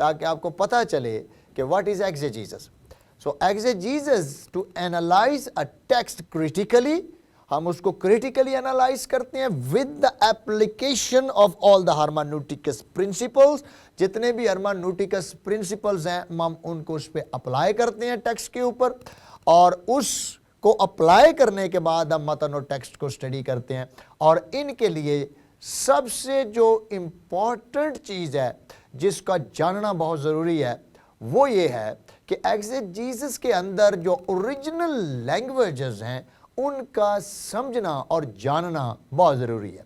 تاکہ آپ کو پتہ چلے کہ what is exegesis. So exegesis to analyze a text critically, ہم اس کو critically analyze کرتے ہیں with the application of all the hermeneuticus principles. جتنے بھی hermeneuticus principles ہیں ہم ان کو اس پہ اپلائی کرتے ہیں ٹیکسٹ کے اوپر، اور اس کو اپلائی کرنے کے بعد ہم متن اور ٹیکسٹ کو اسٹڈی کرتے ہیں. اور ان کے لیے سب سے جو امپورٹنٹ چیز ہے جس کا جاننا بہت ضروری ہے وہ یہ ہے کہ ایگزیجیسس کے اندر جو اوریجنل لینگویجز ہیں ان کا سمجھنا اور جاننا بہت ضروری ہے.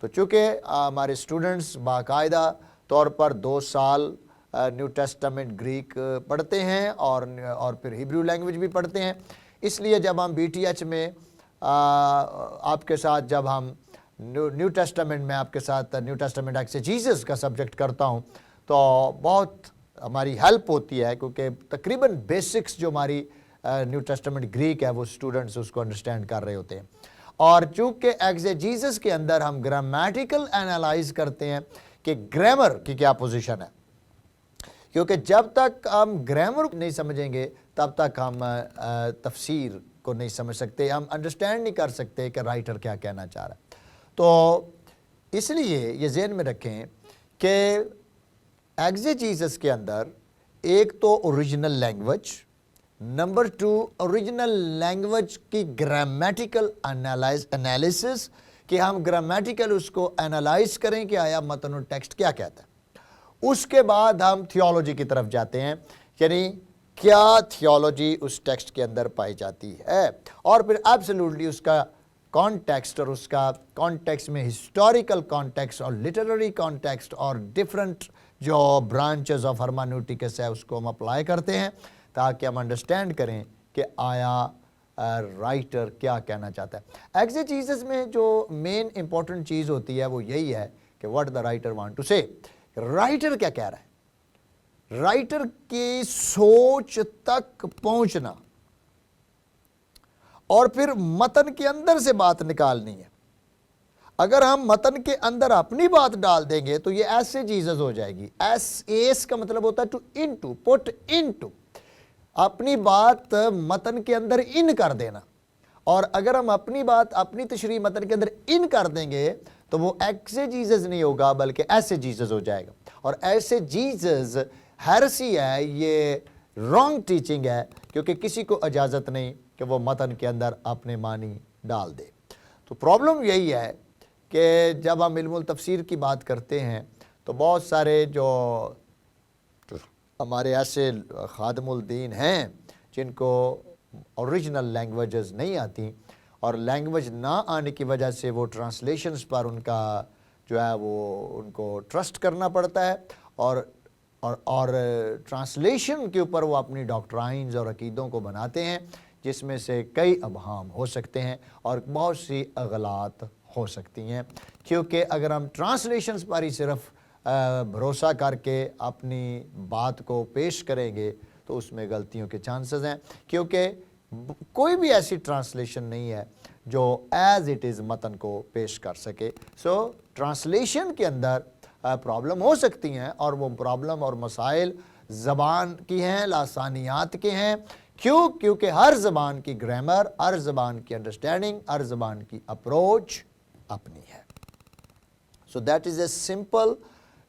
تو چونکہ ہمارے اسٹوڈنٹس باقاعدہ طور پر 2 سال نیو ٹیسٹامنٹ گریک پڑھتے ہیں اور پھر ہیبریو لینگویج بھی پڑھتے ہیں، اس لیے جب ہم بی ٹی ایچ میں آپ کے ساتھ جب ہم نیو ٹیسٹامنٹ میں آپ کے ساتھ نیو ٹیسٹامنٹ ایکسیجیسس کا سبجیکٹ کرتا ہوں تو بہت ہماری ہیلپ ہوتی ہے، کیونکہ تقریباً بیسکس جو ہماری نیو ٹیسٹامنٹ گریک ہے وہ اسٹوڈنٹس اس کو انڈرسٹینڈ کر رہے ہوتے ہیں. اور چونکہ ایگزیجیسس کے اندر ہم گرامیٹیکل انالائز کرتے ہیں کہ گرامر کی کیا پوزیشن ہے، کیونکہ جب تک ہم گرامر نہیں سمجھیں گے تب تک ہم تفسیر کو نہیں سمجھ سکتے، ہم انڈرسٹینڈ نہیں کر سکتے کہ رائٹر کیا کہنا چاہ رہا ہے. تو اس لیے یہ ذہن میں رکھیں کہ ایگزیجیسس کے اندر ایک تو original language, number 2 original language کی گرامیٹیکل انالیسس، کہ ہم گرامیٹیکل اس کو انالائز کریں کہ آیا متن و ٹیکسٹ کیا کہتا ہے. اس کے بعد ہم تھیولوجی کی طرف جاتے ہیں، یعنی کیا تھیولوجی اس ٹیکسٹ کے اندر پائی جاتی ہے، اور پھر ایبسلیوٹلی اس کا کانٹیکسٹ، اور اس کا کانٹیکسٹ میں ہسٹوریکل کانٹیکسٹ اور لٹرری کانٹیکسٹ اور ڈفرنٹ جو برانچز آف ہرمانوٹکس ہے اس کو ہم اپلائی کرتے ہیں تاکہ ہم انڈرسٹینڈ کریں کہ آیا رائٹر کیا کہنا چاہتا ہے. ایگزیجیسس میں جو مین امپورٹنٹ چیز ہوتی ہے وہ یہی ہے کہ what the writer want to say, writer کیا کہہ رہا ہے، رائٹر کی سوچ تک پہنچنا اور پھر متن کے اندر سے بات نکالنی ہے. اگر ہم متن کے اندر اپنی بات ڈال دیں گے تو یہ ایسیجیسس ہو جائے گی. ایس کا مطلب ہوتا ہے ٹو انٹو، پٹ انٹو، اپنی بات متن کے اندر ان کر دینا. اور اگر ہم اپنی بات اپنی تشریح متن کے اندر ان کر دیں گے تو وہ ایکسیجیسس نہیں ہوگا بلکہ ایسیجیسس ہو جائے گا. اور ایسیجیسس ہیرسی ہے، یہ رانگ ٹیچنگ ہے، کیونکہ کسی کو اجازت نہیں کہ وہ متن کے اندر اپنے معنی ڈال دے. تو پرابلم یہی ہے کہ جب ہم علم التفسیر کی بات کرتے ہیں تو بہت سارے جو ہمارے ایسے خادم الدین ہیں جن کو اوریجنل لینگویجز نہیں آتی، اور لینگویج نہ آنے کی وجہ سے وہ ٹرانسلیشنز پر ان کا جو ہے وہ ان کو ٹرسٹ کرنا پڑتا ہے، اور ٹرانسلیشن کے اوپر وہ اپنی ڈاکٹرائنز اور عقیدوں کو بناتے ہیں جس میں سے کئی ابہام ہو سکتے ہیں اور بہت سی اغلاط ہو سکتی ہیں. کیونکہ اگر ہم ٹرانسلیشنز پر ہی صرف بھروسہ کر کے اپنی بات کو پیش کریں گے تو اس میں غلطیوں کے چانسز ہیں، کیونکہ کوئی بھی ایسی ٹرانسلیشن نہیں ہے جو ایز اٹ از متن کو پیش کر سکے. سو ٹرانسلیشن کے اندر پرابلم ہو سکتی ہیں، اور وہ پرابلم اور مسائل زبان کی ہیں، لسانیات کے ہیں. کیوں؟ کیونکہ ہر زبان کی گرامر، ہر زبان کی انڈرسٹینڈنگ، ہر زبان کی اپروچ اپنی ہے. So that is a simple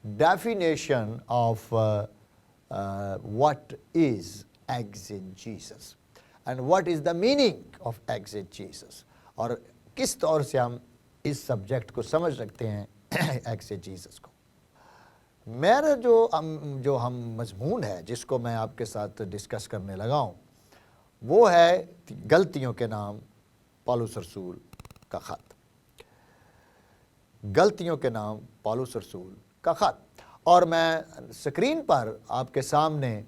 definition of what is exegesis and what is the meaning of exegesis, اور کس طور سے ہم اس سبجیکٹ کو سمجھ سکتے ہیں ایگزیجیسس کو. میرا جو ہم مضمون ہے جس کو میں آپ کے ساتھ ڈسکس کرنے لگا ہوں وہ ہے غلطیوں کے نام پالوس رسول کا خط. غلطیوں کے نام پالوس رسول کا خط. اور میں سکرین پر آپ کے سامنے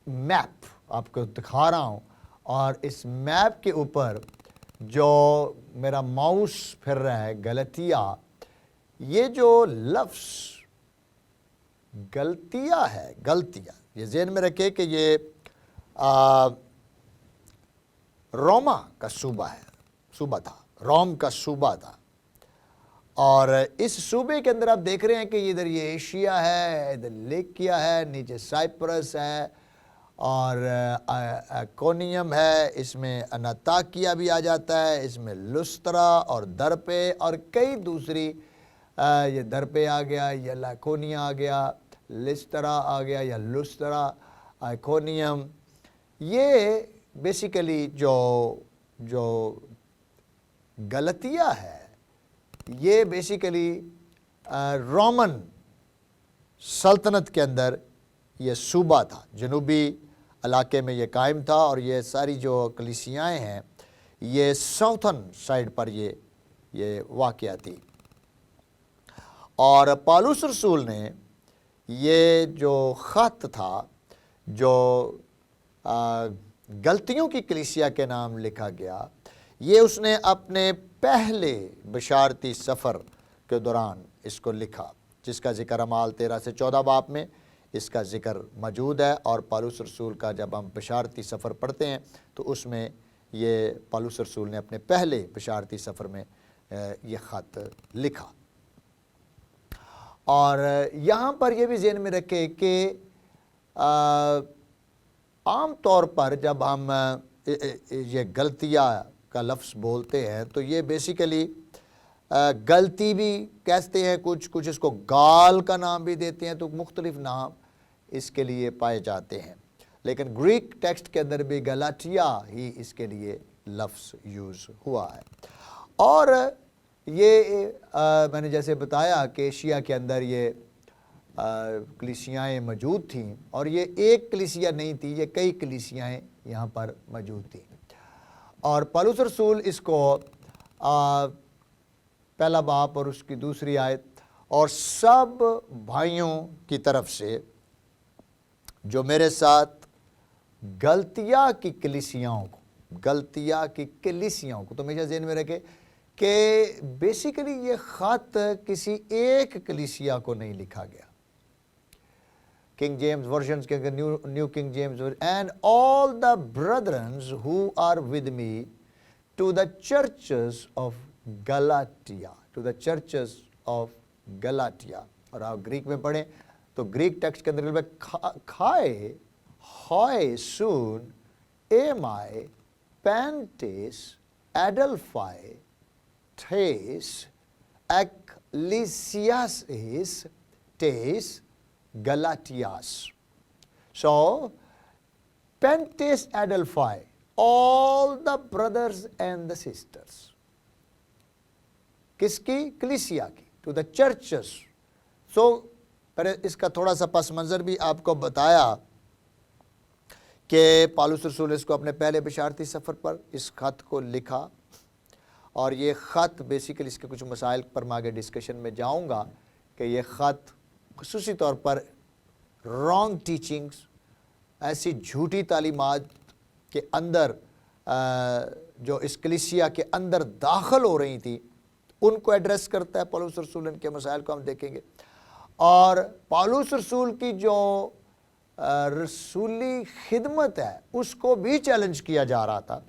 میپ آپ کو دکھا رہا ہوں، اور اس میپ کے اوپر جو میرا ماؤس پھر رہا ہے غلطیہ، یہ جو لفظ غلطیہ ہے، غلطیہ یہ ذہن میں رکھے کہ یہ روما کا صوبہ ہے، صوبہ تھا، روم کا صوبہ تھا. اور اس صوبے کے اندر آپ دیکھ رہے ہیں کہ ادھر یہ ایشیا ہے، ادھر لیکیا ہے، نیچے سائپرس ہے اور کونیم ہے، اس میں اناتاکیہ بھی آ جاتا ہے، اس میں لسترا اور درپے اور کئی دوسری، یہ درپے آ گیا، یہ لاکونیا آ گیا، لسترا آ گیا یا لسترا، آئکونیم. یہ بیسیکلی جو گلتیہ ہے یہ بیسیکلی رومن سلطنت کے اندر یہ صوبہ تھا، جنوبی علاقے میں یہ قائم تھا، اور یہ ساری جو کلیسیائیں ہیں یہ ساؤتھن سائڈ پر یہ واقع تھی. اور پالوس رسول نے یہ جو خط تھا جو غلطیوں کی کلیسیا کے نام لکھا گیا، یہ اس نے اپنے پہلے بشارتی سفر کے دوران اس کو لکھا، جس کا ذکر اعمال 13 سے 14 باب میں اس کا ذکر موجود ہے. اور پالوس رسول کا جب ہم بشارتی سفر پڑھتے ہیں تو اس میں یہ پالوس رسول نے اپنے پہلے بشارتی سفر میں یہ خط لکھا. اور یہاں پر یہ بھی ذہن میں رکھے کہ عام طور پر جب ہم یہ غلطیہ کا لفظ بولتے ہیں تو یہ بیسیکلی غلطی بھی کہتے ہیں، کچھ اس کو گال کا نام بھی دیتے ہیں، تو مختلف نام اس کے لیے پائے جاتے ہیں. لیکن گریک ٹیکسٹ کے اندر بھی گلاٹیا ہی اس کے لیے لفظ یوز ہوا ہے. اور یہ میں نے جیسے بتایا کہ ایشیا کے اندر یہ کلیسیائیں موجود تھیں، اور یہ ایک کلیسیا نہیں تھی، یہ کئی کلیسیائیں یہاں پر موجود تھیں. اور پالوس رسول اس کو پہلا باب اور اس کی دوسری آیت، اور سب بھائیوں کی طرف سے جو میرے ساتھ گلتیا کی کلیسیاؤں کو، تو ہمیشہ ذہن میں رکھے کہ بیسیکلی یہ خط کسی ایک کلیسیا کو نہیں لکھا گیا. کنگ جیمز ورژنز کے new King James, and all the brethren who are with me to the churches of Galatia, اور آپ گریک میں پڑھیں تو گریک ٹیکسٹ کے اندر کھائے ہوئے سون ایمائی پینٹیس ایڈلفائی تھیس ایکلیسیاس ٹیس گلاٹیاس. So Pentes Adelphi, all the brothers and the sisters. کس کی؟ کلیسیا کی. To the churches. So اس کا تھوڑا سا پس منظر بھی آپ کو بتایا کہ پالوس رسول اس کو اپنے پہلے بشارتی سفر پر اس خط کو لکھا، اور یہ خط بیسیکلی اس کے کچھ مسائل پر میں آگے ڈسکشن میں جاؤں گا کہ یہ خط خصوصی طور پر رانگ ٹیچنگز، ایسی جھوٹی تعلیمات کے اندر جو اس کلیسیا کے اندر داخل ہو رہی تھی ان کو ایڈریس کرتا ہے پالوس رسول. ان کے مسائل کو ہم دیکھیں گے، اور پالوس رسول کی جو رسولی خدمت ہے اس کو بھی چیلنج کیا جا رہا تھا،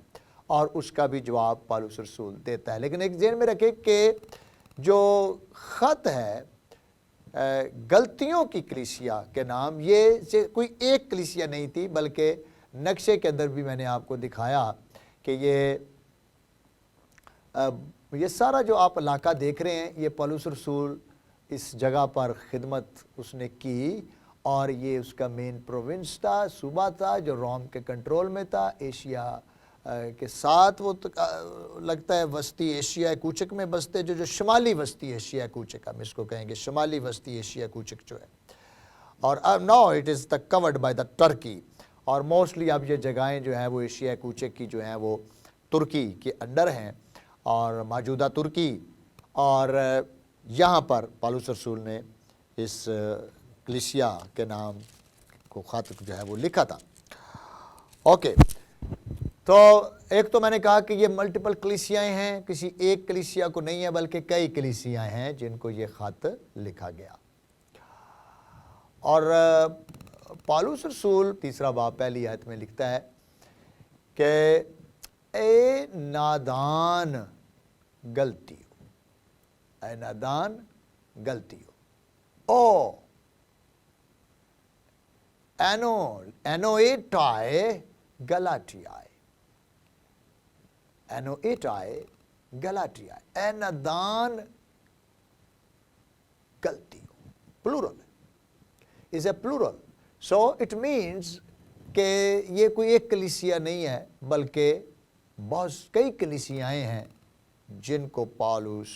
اور اس کا بھی جواب پالوس رسول دیتا ہے. لیکن ایک ذہن میں رکھے کہ جو خط ہے غلطیوں کی کلیسیا کے نام، یہ کوئی ایک کلیسیا نہیں تھی، بلکہ نقشے کے اندر بھی میں نے آپ کو دکھایا کہ یہ سارا جو آپ علاقہ دیکھ رہے ہیں یہ پالوس رسول اس جگہ پر خدمت اس نے کی، اور یہ اس کا مین پروونس تھا، صوبہ تھا جو روم کے کنٹرول میں تھا. ایشیا کے ساتھ وہ لگتا ہے وسطی ایشیا کوچک میں بستے، جو شمالی وسطی ایشیا کوچک ہم اس کو کہیں گے، شمالی وسطی ایشیا کوچک جو ہے. اور now it is the covered by the tricky, اور موسٹلی اب یہ جگہیں جو ہیں وہ ایشیا کوچک کی جو ہیں وہ ترکی کے انڈر ہیں، اور موجودہ ترکی. اور یہاں پر پالوس رسول نے اس کلیسیا کے نام کو خط جو ہے وہ لکھا تھا. اوکے، تو ایک تو میں نے کہا کہ یہ ملٹیپل کلیسیائیں ہیں، کسی ایک کلیسیا کو نہیں ہے بلکہ کئی کلیسیائیں ہیں جن کو یہ خط لکھا گیا. اور پالوس رسول تیسرا باب پہلی آیت میں لکھتا ہے کہ اے نادان غلطی، اے نادان غلطیوں. او اینویٹائے گلاٹیائے. اینویٹائے گلاٹیائے. اے نادان غلطیوں. Plural is a plural. So it means کہ یہ کوئی ایک کلیسیا نہیں ہے بلکہ بہت کئی کلیسیائیں ہیں جن کو پالوس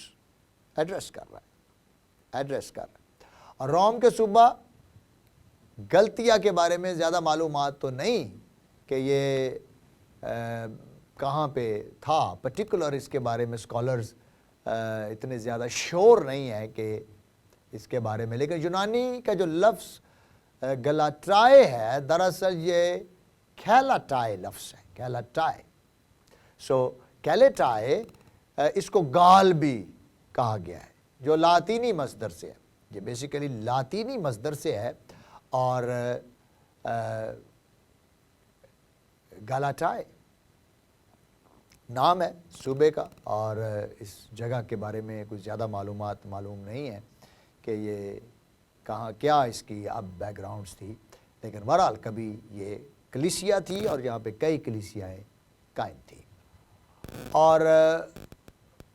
ایڈریس کر رہا ہے. اور روم کے صوبہ گلتیا کے بارے میں زیادہ معلومات تو نہیں کہ یہ کہاں پہ تھا پرٹیکولر. اس کے بارے میں اسکالرز اتنے زیادہ شور نہیں ہے کہ اس کے بارے میں. لیکن یونانی کا جو لفظ گلاٹائے ہے دراصل یہ کھیلاٹائے لفظ ہے. کھیلاٹائے. سو کھیلاٹائے اس کو گال بھی کہا گیا ہے جو لاطینی مصدر سے ہے. یہ بیسیکلی لاطینی مصدر سے ہے اور گلاٹائے نام ہے صوبے کا. اور اس جگہ کے بارے میں کچھ زیادہ معلومات معلوم نہیں ہے کہ یہ کہاں کیا اس کی اب بیک گراؤنڈز تھی. لیکن بہرحال کبھی یہ کلیسیا تھی اور یہاں پہ کئی کلیسیائیں قائم تھی. اور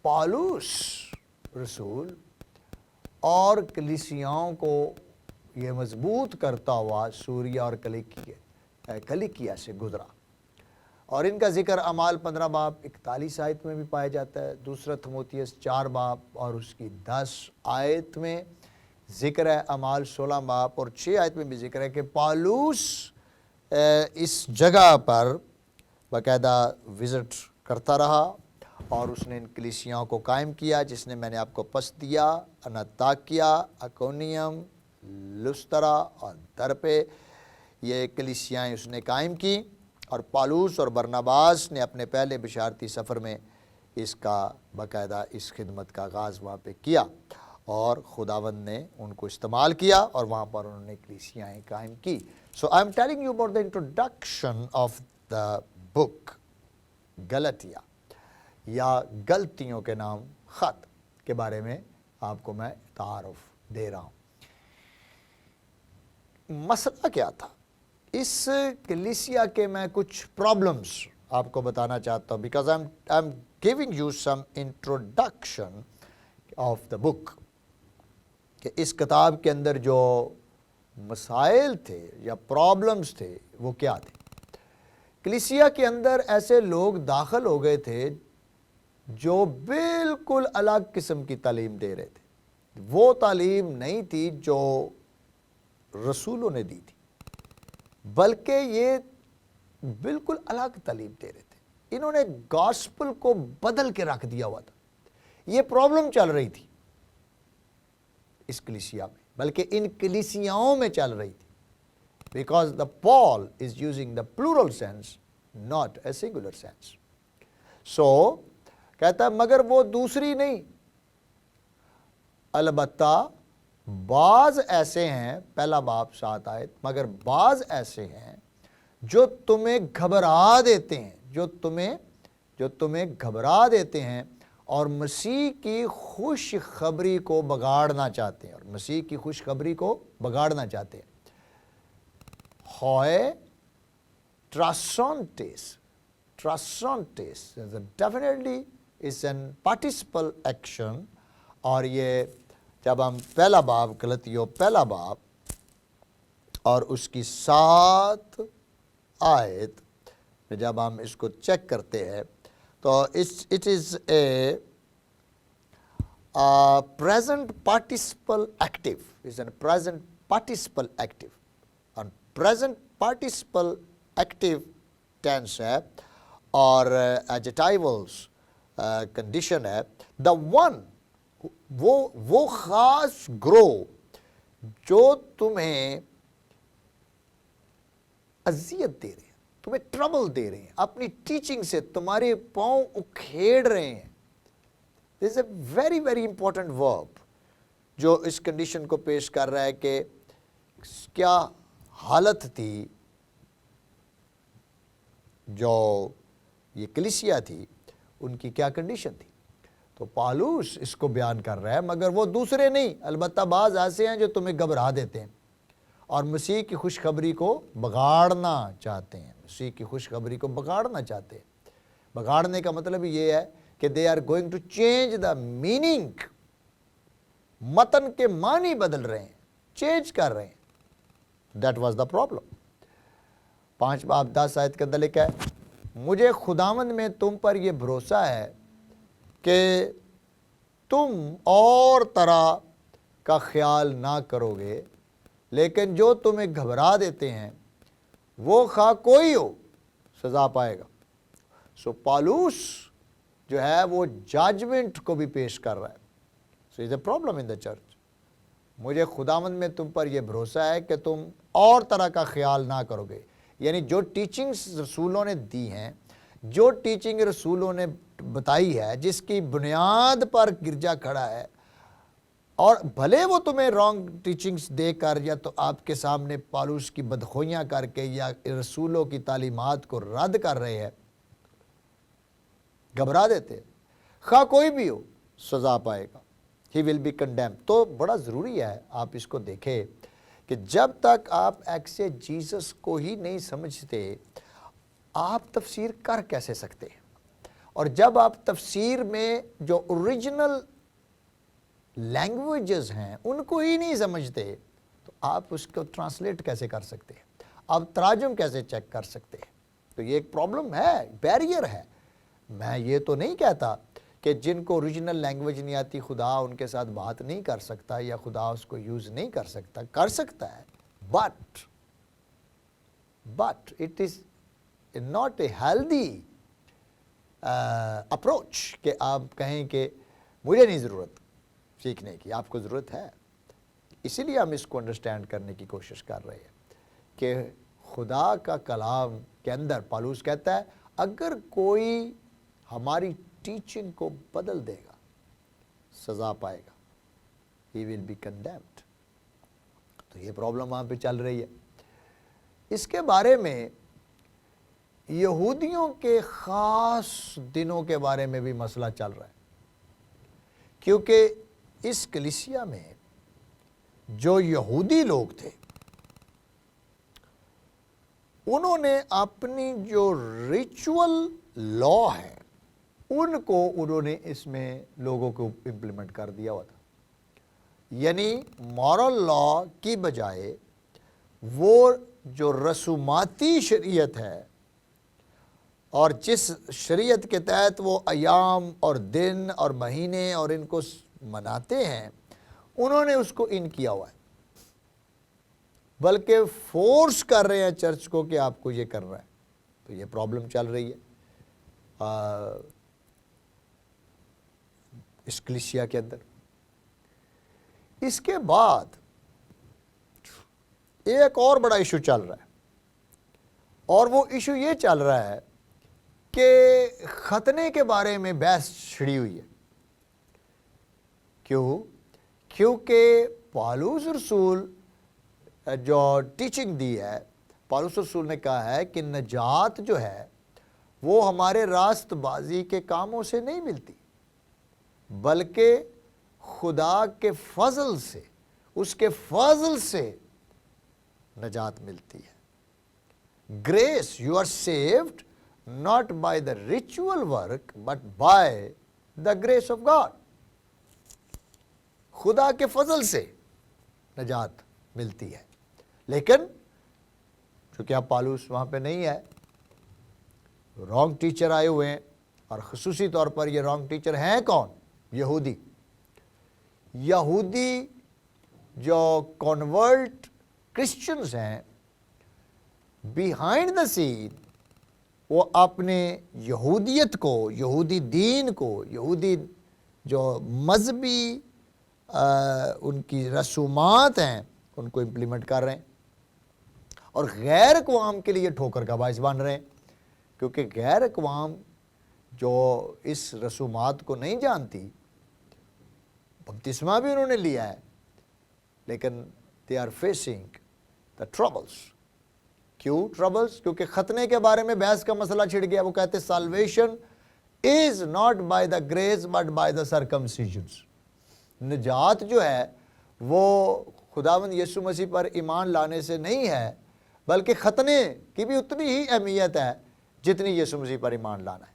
پالوس رسول اور کلیسیاؤں کو یہ مضبوط کرتا ہوا سوریا اور کلیکیا سے گزرا. اور ان کا ذکر اعمال 15 باب 41 آیت میں بھی پایا جاتا ہے. دوسرا تیموتھیوس 4 باب اور اس کی 10 آیت میں ذکر ہے. اعمال 16 باب اور 6 آیت میں بھی ذکر ہے کہ پالوس اس جگہ پر باقاعدہ وزٹ کرتا رہا اور اس نے ان کلیسیاؤں کو قائم کیا جس نے میں نے آپ کو پس دیا، انتاکیا، اکونیم، لسترا اور درپے. یہ کلیسیائیں اس نے قائم کی اور پالوس اور برناباس نے اپنے پہلے بشارتی سفر میں اس کا باقاعدہ اس خدمت کا آغاز وہاں پہ کیا اور خداوند نے ان کو استعمال کیا اور وہاں پر انہوں نے کلیسیائیں قائم کی. So I am telling you about the introduction of the book Galatia یا غلطیوں کے نام خط کے بارے میں آپ کو میں تعارف دے رہا ہوں. مسئلہ کیا تھا اس کلیسیا کے؟ میں کچھ پرابلمز آپ کو بتانا چاہتا ہوں because I am giving you some introduction of the book کہ اس کتاب کے اندر جو مسائل تھے یا پرابلمز تھے وہ کیا تھے. کلیسیا کے اندر ایسے لوگ داخل ہو گئے تھے جو بالکل الگ قسم کی تعلیم دے رہے تھے. وہ تعلیم نہیں تھی جو رسولوں نے دی تھی بلکہ یہ بالکل الگ تعلیم دے رہے تھے. انہوں نے گاسپل کو بدل کے رکھ دیا ہوا تھا. یہ پرابلم چل رہی تھی اس کلیسیا میں بلکہ ان کلیسیاؤں میں چل رہی تھی because the Paul is using the plural sense not a singular sense. So کہتا ہے مگر وہ دوسری نہیں، البتہ بعض ایسے ہیں، پہلا باب 7 آیت، مگر بعض ایسے ہیں جو تمہیں گھبرا دیتے ہیں، جو تمہیں گھبرا دیتے ہیں اور مسیح کی خوشخبری کو بگاڑنا چاہتے ہیں، اور مسیح کی خوشخبری کو بگاڑنا چاہتے ہیں. ہوئے ٹراسونٹیس definitely is an participle action. اور یہ جب ہم پہلا باب غلطیوں پہلا باب اور اس کی 7 آیت میں جب ہم اس کو چیک کرتے ہیں تو it is a present participle active. It's a present participle active. اور present participle active tense ہے اور adjectivals condition ہے. the one وہ خاص گروہ جو تمہیں اذیت دے رہے ہیں، تمہیں ٹربل دے رہے ہیں، اپنی ٹیچنگ سے تمہارے پاؤں اکھیڑ رہے ہیں. This is a very very important verb جو اس کنڈیشن کو پیش کر رہا ہے کہ کیا حالت تھی جو یہ کلیسیا تھی، ان کی کیا کنڈیشن تھی. تو پالوس اس کو بیان کر رہا ہے، مگر وہ دوسرے نہیں، البتہ بعض ایسے ہیں جو تمہیں گھبرا دیتے ہیں اور مسیح کی خوشخبری کو بگاڑنا چاہتے ہیں، مسیح کی خوشخبری کو بگاڑنا چاہتے ہیں۔ بگاڑنے کا مطلب یہ ہے کہ they are going to change the meaning, متن کے معنی بدل رہے ہیں، چینج کر رہے ہیں۔ That was the problem. 5 باب 10 آیت کے اندر لکھا ہے، مجھے خداوند میں تم پر یہ بھروسہ ہے کہ تم اور طرح کا خیال نہ کرو گے، لیکن جو تمہیں گھبرا دیتے ہیں وہ خواہ کوئی ہو سزا پائے گا۔ سو پالوس جو ہے وہ ججمنٹ کو بھی پیش کر رہا ہے۔ So is a problem in the church. مجھے خداوند میں تم پر یہ بھروسہ ہے کہ تم اور طرح کا خیال نہ کرو گے، یعنی جو ٹیچنگز رسولوں نے دی ہیں، جو ٹیچنگ رسولوں نے بتائی ہے، جس کی بنیاد پر گرجا کھڑا ہے، اور بھلے وہ تمہیں رانگ ٹیچنگز دے کر یا تو آپ کے سامنے پالوس کی بدخوئیاں کر کے یا رسولوں کی تعلیمات کو رد کر رہے ہیں، گھبرا دیتے، خواہ کوئی بھی ہو سزا پائے گا، ہی ول بی کنڈیم۔ تو بڑا ضروری ہے آپ اس کو دیکھیں کہ جب تک آپ ایکسیجیسس کو ہی نہیں سمجھتے، آپ تفسیر کر کیسے سکتے ہیں؟ اور جب آپ تفسیر میں جو اوریجنل لینگویجز ہیں ان کو ہی نہیں سمجھتے تو آپ اس کو ٹرانسلیٹ کیسے کر سکتے ہیں؟ آپ تراجم کیسے چیک کر سکتے ہیں؟ تو یہ ایک پرابلم ہے، بیریئر ہے۔ میں یہ تو نہیں کہتا کہ جن کو اوریجنل لینگویج نہیں آتی خدا ان کے ساتھ بات نہیں کر سکتا یا خدا اس کو یوز نہیں کر سکتا، کر سکتا ہے، but it is not a healthy approach کہ آپ کہیں کہ مجھے نہیں ضرورت سیکھنے کی، آپ کو ضرورت ہے۔ اسی لیے ہم اس کو انڈرسٹینڈ کرنے کی کوشش کر رہے ہیں کہ خدا کا کلام کے اندر پالوس کہتا ہے اگر کوئی ہماری ٹیچنگ کو بدل دے گا سزا پائے گا، he will be condemned۔ تو یہ پرابلم وہاں پہ چل رہی ہے۔ اس کے بارے میں یہودیوں کے خاص دنوں کے بارے میں بھی مسئلہ چل رہا ہے، کیونکہ اس کلیسیا میں جو یہودی لوگ تھے انہوں نے اپنی جو ریچول لا ہے ان کو انہوں نے اس میں لوگوں کو امپلیمنٹ کر دیا ہوا تھا، یعنی مورل لا کی بجائے وہ جو رسوماتی شریعت ہے اور جس شریعت کے تحت وہ ایام اور دن اور مہینے اور ان کو مناتے ہیں انہوں نے اس کو ان کیا ہوا ہے، بلکہ فورس کر رہے ہیں چرچ کو کہ آپ کو یہ کرنا ہے۔ تو یہ پرابلم چل رہی ہے اس کلیسیا کے اندر۔ اس کے بعد ایک اور بڑا ایشو چل رہا ہے، اور وہ ایشو یہ چل رہا ہے کہ ختنے کے بارے میں بحث چھڑی ہوئی ہے۔ کیونکہ پالوس رسول جو ٹیچنگ دی ہے، پالوس رسول نے کہا ہے کہ نجات جو ہے وہ ہمارے راست بازی کے کاموں سے نہیں ملتی، بلکہ خدا کے فضل سے، اس کے فضل سے نجات ملتی ہے۔ Grace, you are saved not by the ritual work but by the grace of God۔ خدا کے فضل سے نجات ملتی ہے، لیکن چونکہ اب پالوس وہاں پہ نہیں ہے، رانگ ٹیچر آئے ہوئے ہیں، اور خصوصی طور پر یہ رانگ ٹیچر ہیں کون؟ یہودی جو کنورٹ کرسچنز ہیں، بیہائنڈ دا سین وہ اپنے یہودیت کو، یہودی دین کو، یہودی جو مذہبی ان کی رسومات ہیں ان کو امپلیمنٹ کر رہے ہیں، اور غیر اقوام کے لیے ٹھوکر کا باعث بن رہے ہیں، کیونکہ غیر اقوام جو اس رسومات کو نہیں جانتی، بپتسمہ بھی انہوں نے لیا ہے، لیکن they are facing the troubles۔ کیوں ٹربلز؟ کیونکہ ختنے کے بارے میں بحث کا مسئلہ چھڑ گیا۔ وہ کہتے salvation is not by the grace but by the circumcisions. نجات جو ہے وہ خداوند یسوع مسیح پر ایمان لانے سے نہیں ہے، بلکہ ختنے کی بھی اتنی ہی اہمیت ہے جتنی یسوع مسیح پر ایمان لانا ہے۔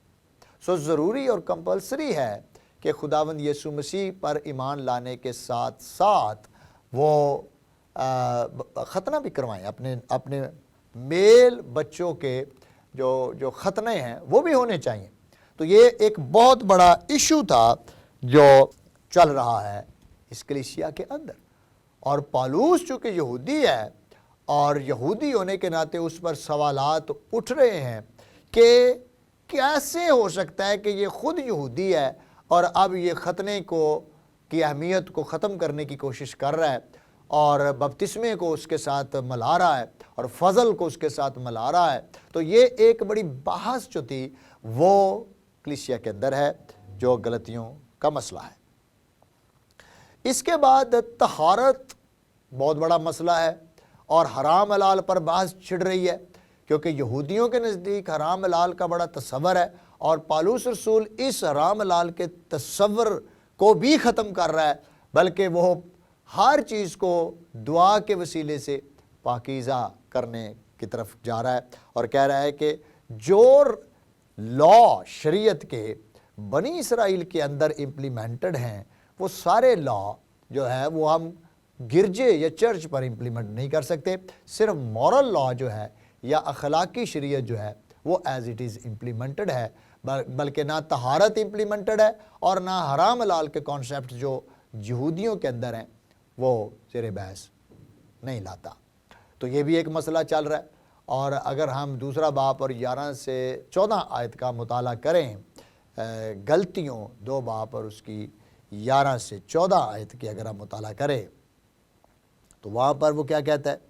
سو ضروری اور کمپلسری ہے کہ خداوند یسوع مسیح پر ایمان لانے کے ساتھ ساتھ وہ ختنہ بھی کروائیں، اپنے میل بچوں کے جو ختنے ہیں وہ بھی ہونے چاہیے۔ تو یہ ایک بہت بڑا ایشو تھا جو چل رہا ہے اس کلیسیا کے اندر، اور پالوس چونکہ یہودی ہے اور یہودی ہونے کے ناطے اس پر سوالات اٹھ رہے ہیں کہ کیسے ہو سکتا ہے کہ یہ خود یہودی ہے اور اب یہ ختنے کی اہمیت کو ختم کرنے کی کوشش کر رہا ہے، اور بپتسمے کو اس کے ساتھ ملا رہا ہے اور فضل کو اس کے ساتھ ملا رہا ہے۔ تو یہ ایک بڑی بحث جو تھی وہ کلیسیا کے اندر ہے، جو غلطیوں کا مسئلہ ہے۔ اس کے بعد طہارت بہت بڑا مسئلہ ہے، اور حرام حلال پر بحث چھڑ رہی ہے، کیونکہ یہودیوں کے نزدیک حرام حلال کا بڑا تصور ہے، اور پالوس رسول اس حرام حلال کے تصور کو بھی ختم کر رہا ہے، بلکہ وہ ہر چیز کو دعا کے وسیلے سے پاکیزہ کرنے کی طرف جا رہا ہے، اور کہہ رہا ہے کہ جو لا شریعت کے بنی اسرائیل کے اندر امپلیمنٹڈ ہیں وہ سارے لا جو ہے وہ ہم گرجے یا چرچ پر امپلیمنٹ نہیں کر سکتے، صرف مورل لا جو ہے یا اخلاقی شریعت جو ہے وہ ایز اٹ از امپلیمنٹڈ ہے، بلکہ نہ طہارت امپلیمنٹڈ ہے اور نہ حرام حلال کے کانسیپٹ جو یہودیوں کے اندر ہیں وہ زیر بحث نہیں لاتا۔ تو یہ بھی ایک مسئلہ چل رہا ہے، اور اگر ہم دوسرا باب اور 11 سے 14 آیت کا مطالعہ کریں، غلطیوں 2 باب اور اس کی 11 سے 14 آیت کی اگر ہم مطالعہ کریں تو وہاں پر وہ کیا کہتا ہے؟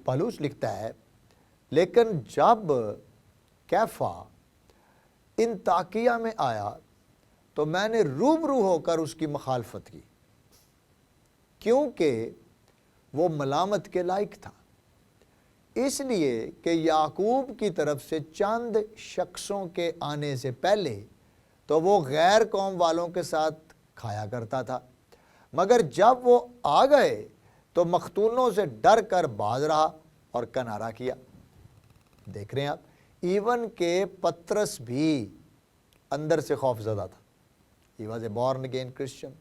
پالوس لکھتا ہے، لیکن جب کیفا انطاکیہ میں آیا تو میں نے روبرو ہو کر اس کی مخالفت کی، کیونکہ وہ ملامت کے لائق تھا، اس لیے کہ یعقوب کی طرف سے چند شخصوں کے آنے سے پہلے تو وہ غیر قوم والوں کے ساتھ کھایا کرتا تھا، مگر جب وہ آ گئے تو مختونوں سے ڈر کر باز رہا اور کنارہ کیا۔ دیکھ رہے ہیں آپ، ایون کہ پترس بھی اندر سے خوف زدہ تھا۔ He was a born again Christian.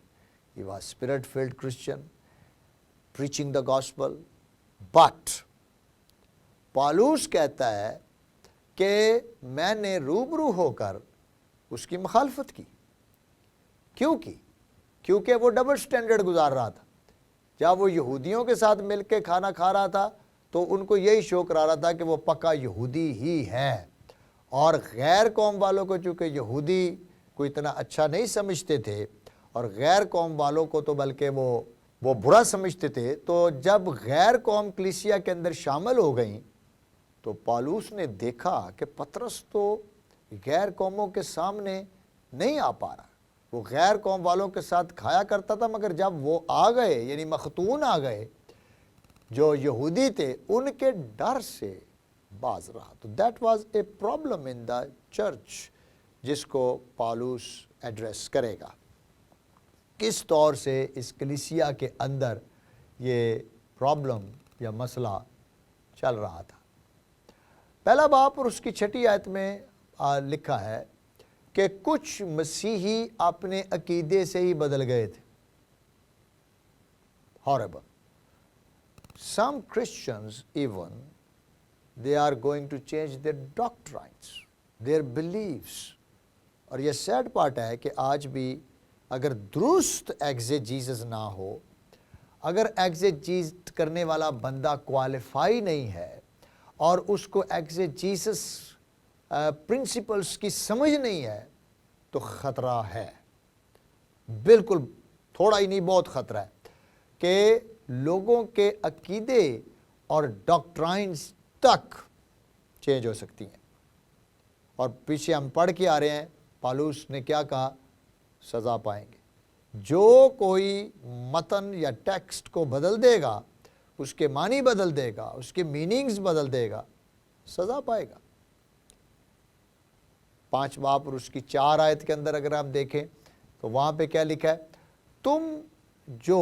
He was spirit filled Christian, preaching the gospel. But پالوس کہتا ہے کہ میں نے روبرو ہو کر اس کی مخالفت کی۔ کیوں کی؟ کیونکہ وہ ڈبل سٹینڈرڈ گزار رہا تھا۔ جب وہ یہودیوں کے ساتھ مل کے کھانا کھا رہا تھا تو ان کو یہی شوق رہا تھا کہ وہ پکا یہودی ہی ہے، اور غیر قوم والوں کو چونکہ یہودی کو اتنا اچھا نہیں سمجھتے تھے، اور غیر قوم والوں کو تو بلکہ وہ برا سمجھتے تھے، تو جب غیر قوم کلیسیا کے اندر شامل ہو گئیں تو پالوس نے دیکھا کہ پترس تو غیر قوموں کے سامنے نہیں آ پا رہا، وہ غیر قوم والوں کے ساتھ کھایا کرتا تھا، مگر جب وہ آ گئے یعنی مختون آ گئے جو یہودی تھے ان کے ڈر سے باز رہا۔ تو that was a problem in the church, جس کو پالوس ایڈریس کرے گا۔ کس طور سے اس کلیسیا کے اندر یہ پرابلم یا مسئلہ چل رہا تھا۔ پہلا باب اور اس کی 6 آیت میں لکھا ہے کہ کچھ مسیحی اپنے عقیدے سے ہی بدل گئے تھے۔ Horrible. Some Christians even, they are going to change their doctrines, their beliefs. اور یہ سیڈ پارٹ ہے کہ آج بھی اگر درست ایگزیجیسس نہ ہو، اگر ایگزیجیس کرنے والا بندہ کوالیفائی نہیں ہے اور اس کو ایگزیجیسس پرنسپلز کی سمجھ نہیں ہے تو خطرہ ہے، بالکل تھوڑا ہی نہیں بہت خطرہ ہے کہ لوگوں کے عقیدے اور ڈاکٹرائنز تک چینج ہو سکتی ہیں۔ اور پیچھے ہم پڑھ کے آ رہے ہیں پالوس نے کیا کہا؟ سزا پائیں گے۔ جو کوئی متن یا ٹیکسٹ کو بدل دے گا، اس کے معنی بدل دے گا، اس کے میننگز بدل دے گا، سزا پائے گا۔ 5 باب اور اس کی 4 آیت کے اندر اگر آپ دیکھیں تو وہاں پہ کیا لکھا ہے؟ تم جو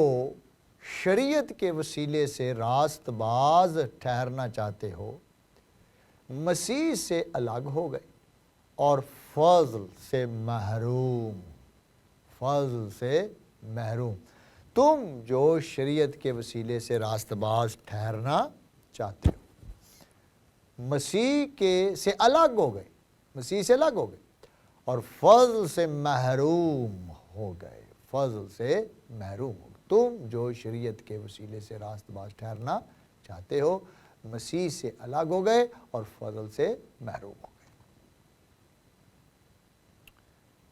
شریعت کے وسیلے سے راست باز ٹھہرنا چاہتے ہو مسیح سے الگ ہو گئے اور فضل سے محروم، فضل سے محروم۔ تم جو شریعت کے وسیلے سے راست باز ٹھہرنا چاہتے ہو مسیح کے سے الگ ہو گئے، مسیح سے الگ ہو گئے اور فضل سے محروم ہو گئے، فضل سے محروم ہو گئے۔ تم جو شریعت کے وسیلے سے راست باز ٹھہرنا چاہتے ہو مسیح سے الگ ہو گئے اور فضل سے محروم ہو گئے۔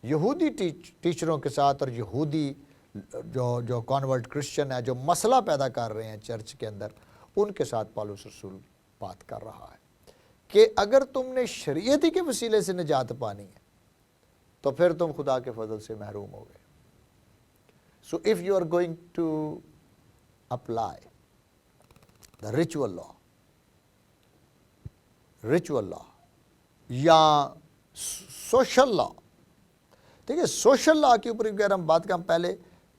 یہودی ٹیچروں کے ساتھ اور یہودی جو کانورٹ کرسچن ہے جو مسئلہ پیدا کر رہے ہیں چرچ کے اندر، ان کے ساتھ پالوس رسول بات کر رہا ہے کہ اگر تم نے شریعت ہی کے وسیلے سے نجات پانی ہے تو پھر تم خدا کے فضل سے محروم ہو گئے۔ So if you are going to apply the ritual law یا سوشل لا، دیکھیے سوشل لا کے اوپر اگر ہم بات کریں، پہلے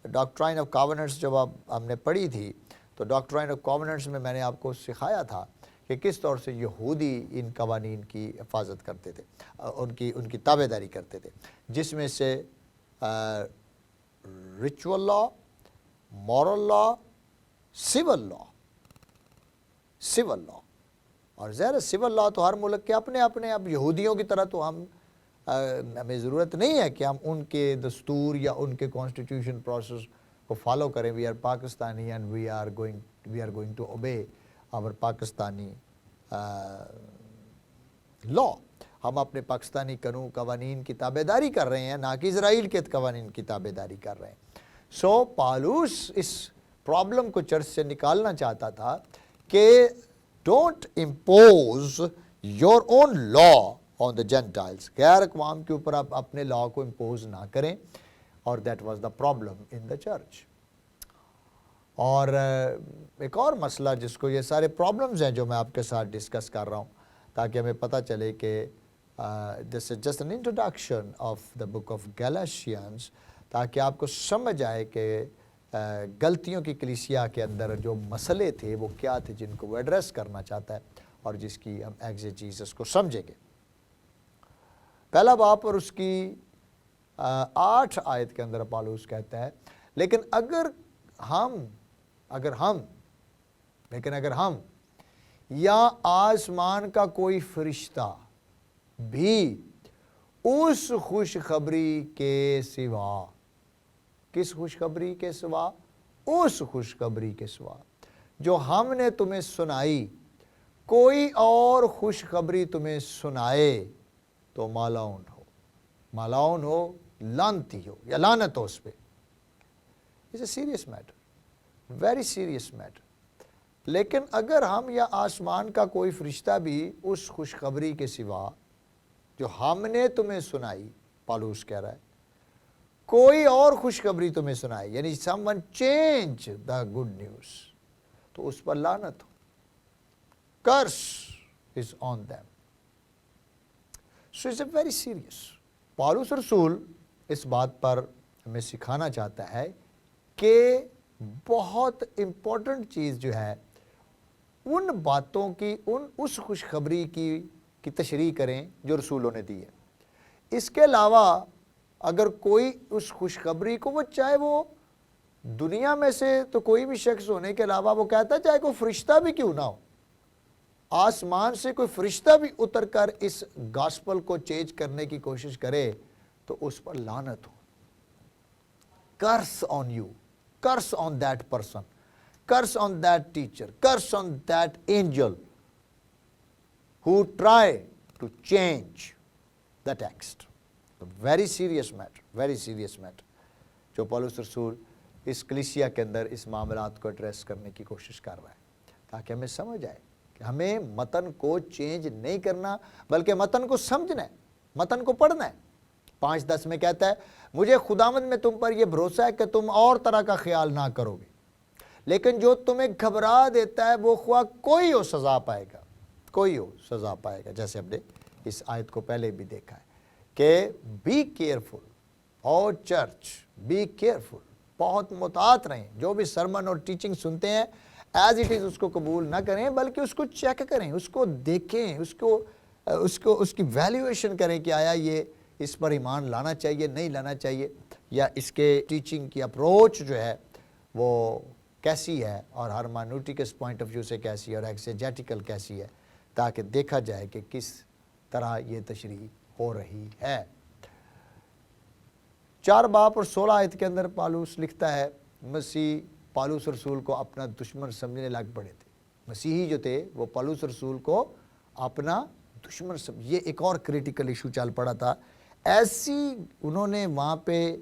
ڈاکٹرائن آف کاوننٹس جب ہم نے پڑھی تھی تو ڈاکٹرائن آف کاوننٹس میں نے آپ کو سکھایا تھا کہ کس طور سے یہودی ان قوانین کی حفاظت کرتے تھے، ان کی تابع داری کرتے تھے، جس میں سے ریچول لا، مورل لا، سول لا، اور ظاہر سول لا تو ہر ملک کے اپنے اپنے، اب یہودیوں کی طرح تو ہمیں ضرورت نہیں ہے کہ ہم ان کے دستور یا ان کے کانسٹیٹیوشن پروسیس کو فالو کریں۔ We are Pakistani and we are going to obey our Pakistani law. ہم اپنے پاکستانی قوانین کی تابع داری کر رہے ہیں، نہ کہ اسرائیل کے قوانین کی تابع داری کر رہے ہیں۔ پالوس اس پرابلم کو چرچ سے نکالنا چاہتا تھا کہ ڈونٹ امپوز یور اون لا آن دا جینٹائلس، غیر اقوام کے اوپر آپ اپنے لا کو امپوز نہ کریں، اور that was the problem in the church. اور ایک اور مسئلہ جس کو، یہ سارے پرابلمز ہیں جو میں آپ کے ساتھ ڈسکس کر رہا ہوں تاکہ ہمیں پتہ چلے کہ this is just an introduction of the book of Galatians, تاکہ آپ کو سمجھ آئے کہ غلطیوں کی کلیسیا کے اندر جو مسئلے تھے وہ کیا تھے جن کو وہ ایڈریس کرنا چاہتا ہے اور جس کی ہم ایگزیجیسس کو سمجھیں گے۔ پہلا باب اور اس کی 8 آیت کے اندر پالوس کہتا ہے لیکن اگر ہم یا آسمان کا کوئی فرشتہ بھی اس خوشخبری کے سوا، کس خوشخبری کے سوا؟ اس خوشخبری کے سوا جو ہم نے تمہیں سنائی، کوئی اور خوشخبری تمہیں سنائے تو مالعون ہو، لعنتی ہو یا لعنت ہو اس پہ۔ It's a serious matter, very serious matter۔ لیکن اگر ہم یا آسمان کا کوئی فرشتہ بھی اس خوشخبری کے سوا جو ہم نے تمہیں سنائی، پالوس کہہ رہا ہے، کوئی اور خوشخبری تمہیں سنائی، یعنی someone change the good news، تو اس پر لعنت ہو، curse is on them۔ So it's a very serious۔ پالوس رسول اس بات پر ہمیں سکھانا چاہتا ہے کہ بہت امپورٹنٹ چیز جو ہے ان باتوں کی، اس خوشخبری کی تشریح کریں جو رسولوں نے دی ہے۔ اس کے علاوہ اگر کوئی اس خوشخبری کو، وہ چاہے وہ دنیا میں سے تو کوئی بھی شخص ہونے کے علاوہ، وہ کہتا ہے چاہے کوئی فرشتہ بھی کیوں نہ ہو، آسمان سے کوئی فرشتہ بھی اتر کر اس گاسپل کو چینج کرنے کی کوشش کرے تو اس پر لعنت ہو۔ curse on you، curse on that person، curse on that teacher، curse on that angel who try to change the text۔ very serious matter، very serious matter جو پالوس رسول اس کلیسیا کے اندر اس معاملات کو ایڈریس کرنے کی کوشش کر رہا ہے تاکہ ہمیں سمجھ آئے کہ ہمیں متن کو چینج نہیں کرنا بلکہ متن کو سمجھنا ہے، متن کو پڑھنا ہے۔ 5:10 میں کہتا ہے مجھے خداوند میں تم پر یہ بھروسہ ہے کہ تم اور طرح کا خیال نہ کرو گے، لیکن جو تمہیں گھبرا دیتا ہے وہ خواہ کوئی ہو سزا پائے گا، کوئی ہو سزا پائے گا، جیسے ہم نے اس آیت کو پہلے بھی دیکھا ہے۔ کہ بی کیئرفل، اور چرچ بی کیئرفل، بہت محتاط رہیں. جو بھی سرمن اور ٹیچنگ سنتے ہیں ایز اٹ از اس کو قبول نہ کریں، بلکہ اس کو چیک کریں، اس کو دیکھیں، اس کی ویلیویشن کریں کہ آیا یہ اس پر ایمان لانا چاہیے، نہیں لانا چاہیے، یا اس کے ٹیچنگ کی اپروچ جو ہے وہ کیسی ہے، اور ہرمانوٹکس پوائنٹ آف ویو سے کیسی ہے، اور ایکسیجیٹیکل کیسی ہے، تاکہ دیکھا جائے کہ کس طرح یہ تشریح ہو رہی ہے. 4 باب اور 16 آیت کے اندر پالوس لکھتا ہے مسیح پالوس رسول کو اپنا دشمن سمجھنے لگ پڑے تھے. مسیحی جو تھے وہ پالوس رسول کو اپنا دشمن یہ ایک اور کریٹیکل ایشو چل پڑا تھا. ایسی انہوں نے وہاں پہ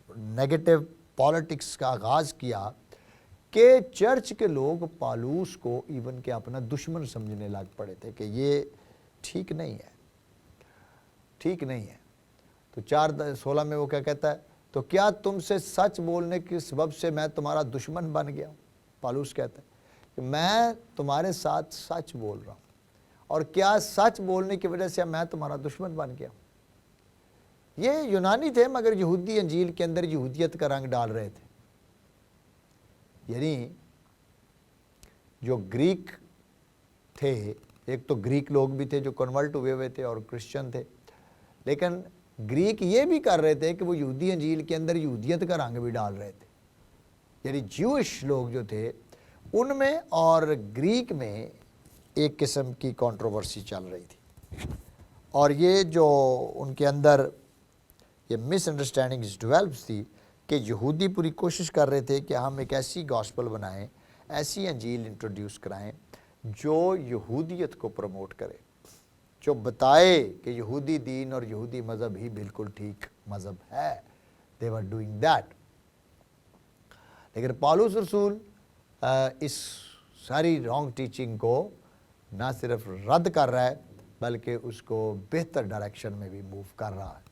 نیگیٹو پالیٹکس کا آغاز کیا کہ چرچ کے لوگ پالوس کو ایون کہ اپنا دشمن سمجھنے لگ پڑے تھے کہ یہ ٹھیک نہیں ہے، ٹھیک نہیں ہے. تو 4:16 میں وہ کیا کہتا ہے؟ تو کیا تم سے سچ بولنے کی سبب سے میں تمہارا دشمن بن گیا ہوں؟ پالوس کہتا ہے کہ میں تمہارے ساتھ سچ بول رہا ہوں، اور کیا سچ بولنے کی وجہ سے میں تمہارا دشمن بن گیا ہوں؟ یہ یونانی تھے مگر یہودی انجیل کے اندر یہودیت کا رنگ ڈال رہے تھے. یعنی جو گریک تھے، ایک تو گریک لوگ بھی تھے جو کنورٹ ہوئے ہوئے تھے اور کرسچن تھے، لیکن گریک یہ بھی کر رہے تھے کہ وہ یہودی انجیل کے اندر یہودیت کا رنگ بھی ڈال رہے تھے. یعنی جیوش لوگ جو تھے ان میں اور گریک میں ایک قسم کی کنٹروورسی چل رہی تھی، اور یہ جو ان کے اندر یہ مس انڈرسٹینڈنگز ڈیولپس تھی کہ یہودی پوری کوشش کر رہے تھے کہ ہم ایک ایسی گاسپل بنائیں، ایسی انجیل انٹروڈیوس کرائیں جو یہودیت کو پروموٹ کرے، جو بتائے کہ یہودی دین اور یہودی مذہب ہی بالکل ٹھیک مذہب ہے. they were doing that. لیکن پالوس رسول اس ساری رانگ ٹیچنگ کو نہ صرف رد کر رہا ہے بلکہ اس کو بہتر ڈائریکشن میں بھی موو کر رہا ہے.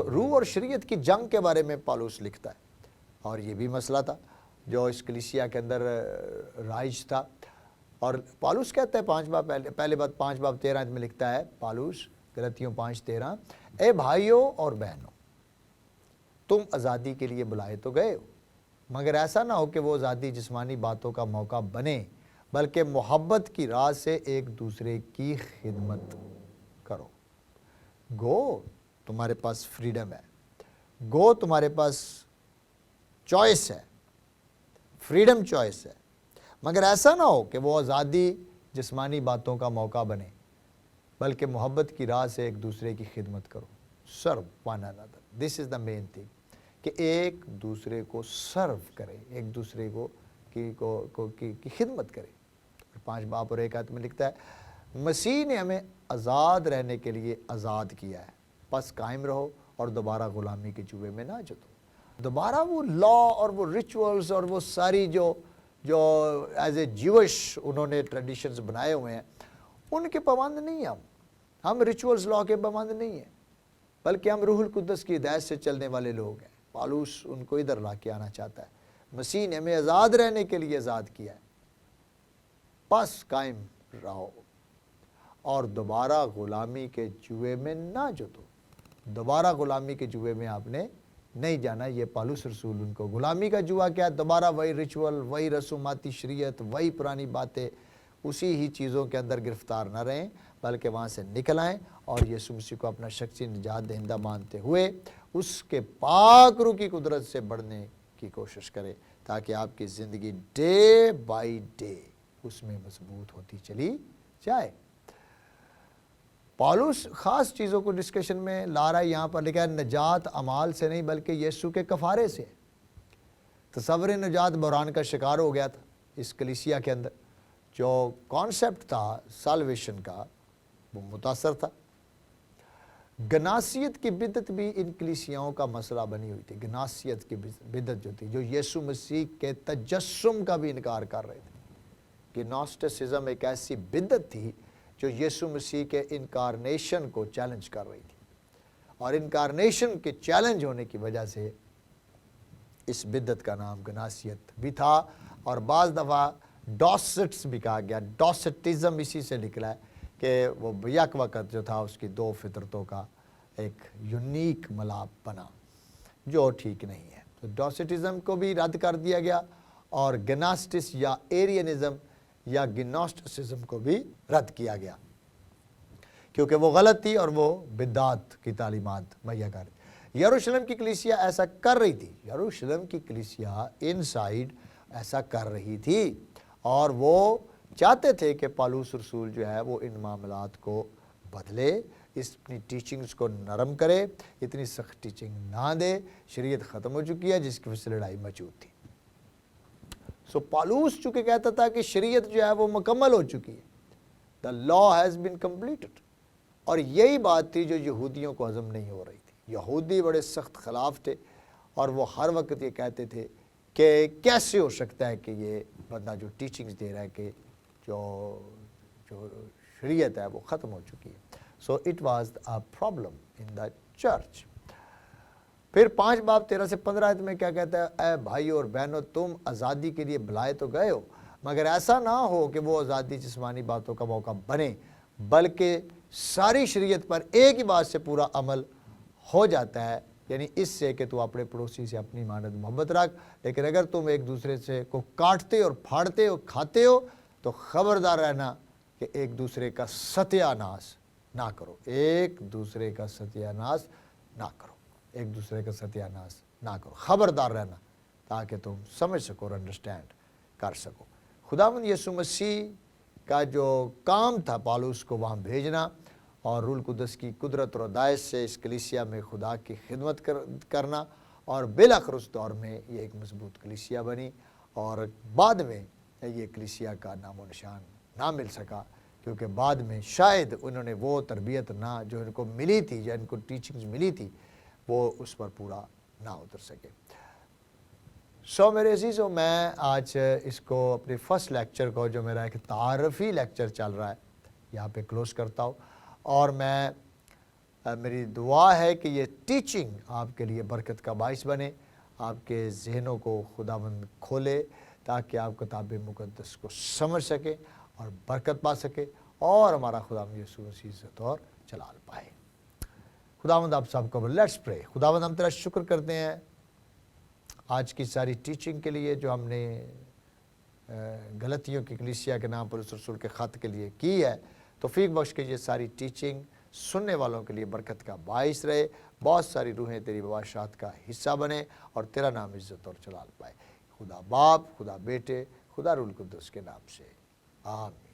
روح اور شریعت کی جنگ کے بارے میں پالوس لکھتا ہے، اور یہ بھی مسئلہ تھا جو اس کلیسیا کے اندر رائج تھا. اور پالوس کہتا ہے 5 باب پہلے بات 5 باب 13 میں لکھتا ہے پالوس غلطیوں 5:13، اے بھائیوں اور بہنوں، تم آزادی کے لیے بلائے تو گئے ہو، مگر ایسا نہ ہو کہ وہ آزادی جسمانی باتوں کا موقع بنے، بلکہ محبت کی راہ سے ایک دوسرے کی خدمت کرو. گو تمہارے پاس فریڈم ہے، گو تمہارے پاس چوائس ہے، فریڈم چوائس ہے، مگر ایسا نہ ہو کہ وہ آزادی جسمانی باتوں کا موقع بنے، بلکہ محبت کی راہ سے ایک دوسرے کی خدمت کرو. سرو ون انادر، دس از دا مین تھنگ، کہ ایک دوسرے کو سرو کرے، ایک دوسرے کی خدمت کرے. 5 باب اور 1 آیت میں لکھتا ہے مسیح نے ہمیں آزاد رہنے کے لیے آزاد کیا ہے، پس قائم رہو اور دوبارہ غلامی کے جوئے میں نہ جتو. دوبارہ وہ لا اور وہ ریچولز اور وہ ساری جو ایز اے جیوش انہوں نے ٹریڈیشنز بنائے ہوئے ہیں ان کے پابند نہیں ہیں. ہم ریچولز لا کے پابند نہیں ہیں، بلکہ ہم روح القدس کی ہدایت سے چلنے والے لوگ ہیں. پالوس ان کو ادھر لا کے آنا چاہتا ہے. مسیح نے ہمیں آزاد رہنے کے لیے آزاد کیا ہے، پس قائم رہو اور دوبارہ غلامی کے جوئے میں نہ جتو. دوبارہ غلامی کے جوئے میں آپ نے نہیں جانا. یہ پالوس رسول ان کو غلامی کا جوا کیا ہے؟ دوبارہ وہی ریچول، وہی رسوماتی شریعت، وہی پرانی باتیں، اسی ہی چیزوں کے اندر گرفتار نہ رہیں، بلکہ وہاں سے نکل آئیں اور یسوع مسیح کو اپنا شخصی نجات دہندہ مانتے ہوئے اس کے پاک روح کی قدرت سے بڑھنے کی کوشش کریں، تاکہ آپ کی زندگی ڈے بائی ڈے اس میں مضبوط ہوتی چلی جائے. پالوس خاص چیزوں کو ڈسکشن میں لا رہا ہے. یہاں پر لکھا ہے نجات اعمال سے نہیں بلکہ یسوع کے کفارے سے. تصور نجات بحران کا شکار ہو گیا تھا اس کلیسیا کے اندر. جو کانسیپٹ تھا سالویشن کا وہ متاثر تھا. گناسیت کی بدعت بھی ان کلیسیاؤں کا مسئلہ بنی ہوئی تھی. گناسیت کی بدعت جو تھی، جو یسوع مسیح کے تجسم کا بھی انکار کر رہے تھے. گناسٹسزم ایک ایسی بدعت تھی جو یسوع مسیح کے انکارنیشن کو چیلنج کر رہی تھی، اور انکارنیشن کے چیلنج ہونے کی وجہ سے اس بدعت کا نام گناسیت بھی تھا. اور بعض دفعہ ڈاسٹس بھی کہا گیا. ڈاسٹزم اسی سے نکلا ہے کہ وہ یک وقت جو تھا اس کی 2 فطرتوں کا ایک یونیک ملاپ بنا جو ٹھیک نہیں ہے. تو ڈوسیٹزم کو بھی رد کر دیا گیا اور گناسٹس یا ایرینزم یا گنوسٹسزم کو بھی رد کیا گیا کیونکہ وہ غلط تھی اور وہ بدعت کی تعلیمات مہیا کر رہی. یروشلم کی کلیسیا ایسا کر رہی تھی. یروشلم کی کلیسیا ان سائڈ ایسا کر رہی تھی اور وہ چاہتے تھے کہ پالوس رسول جو ہے وہ ان معاملات کو بدلے، اپنی ٹیچنگز کو نرم کرے، اتنی سخت ٹیچنگ نہ دے. شریعت ختم ہو چکی ہے جس کی وجہ سے لڑائی موجود تھی. سو پالوس چونکہ کہتا تھا کہ شریعت جو ہے وہ مکمل ہو چکی ہے، دا لا ہیز بین کمپلیٹڈ. اور یہی بات تھی جو یہودیوں کو ہضم نہیں ہو رہی تھی. یہودی بڑے سخت خلاف تھے اور وہ ہر وقت یہ کہتے تھے کہ کیسے ہو سکتا ہے کہ یہ بندہ جو ٹیچنگز دے رہا ہے کہ جو شریعت ہے وہ ختم ہو چکی ہے. So it was a problem in the church. پھر 5 باب 13 سے 15 آیت میں کیا کہتا ہے؟ اے بھائیو اور بہنوں، تم آزادی کے لیے بلائے تو گئے ہو، مگر ایسا نہ ہو کہ وہ آزادی جسمانی باتوں کا موقع بنے، بلکہ ساری شریعت پر ایک ہی بات سے پورا عمل ہو جاتا ہے، یعنی اس سے کہ تو اپنے پڑوسی سے اپنی مانند محبت رکھ. لیکن اگر تم ایک دوسرے سے کو کاٹتے اور پھاڑتے ہو کھاتے ہو تو خبردار رہنا کہ ایک دوسرے کا ستیہ ناش نہ کرو. ایک دوسرے کا ستیہ ناش نہ کرو. ایک دوسرے کا ستیہ ناش نہ کرو. خبردار رہنا تاکہ تم سمجھ سکو اور انڈرسٹینڈ کر سکو. خداوند یسوع مسیح کا جو کام تھا پالوس کو وہاں بھیجنا اور روح القدس کی قدرت اور ہدایت سے اس کلیسیا میں خدا کی خدمت کرنا، اور بالآخر اس دور میں یہ ایک مضبوط کلیسیا بنی. اور بعد میں یہ کلیسیا کا نام و نشان نہ مل سکا کیونکہ بعد میں شاید انہوں نے وہ تربیت نہ جو ان کو ملی تھی یا ان کو ٹیچنگز ملی تھی وہ اس پر پورا نہ اتر سکے. سو میرے عزیزوں، میں آج اس کو اپنے فرسٹ لیکچر کو جو میرا ایک تعارفی لیکچر چل رہا ہے یہاں پہ کلوز کرتا ہوں. اور میری دعا ہے کہ یہ ٹیچنگ آپ کے لیے برکت کا باعث بنے، آپ کے ذہنوں کو خداوند کھولے تاکہ آپ کتاب مقدس کو سمجھ سکیں اور برکت پا سکے اور ہمارا خداوند یسوع مسیح عزت اور جلال پائے. خداوند آپ سب کو لیٹس پرے. خداوند ہم تیرا شکر کرتے ہیں آج کی ساری ٹیچنگ کے لیے جو ہم نے غلطیوں کی کلیسیا کے نام پر اس رسول کے خط کے لیے کی ہے. توفیق بخش کے یہ ساری ٹیچنگ سننے والوں کے لیے برکت کا باعث رہے، بہت ساری روحیں تیری بادشاہت کا حصہ بنے اور تیرا نام عزت اور جلال پائے. خدا باپ، خدا بیٹے، خدا روح القدس کے نام سے آمین.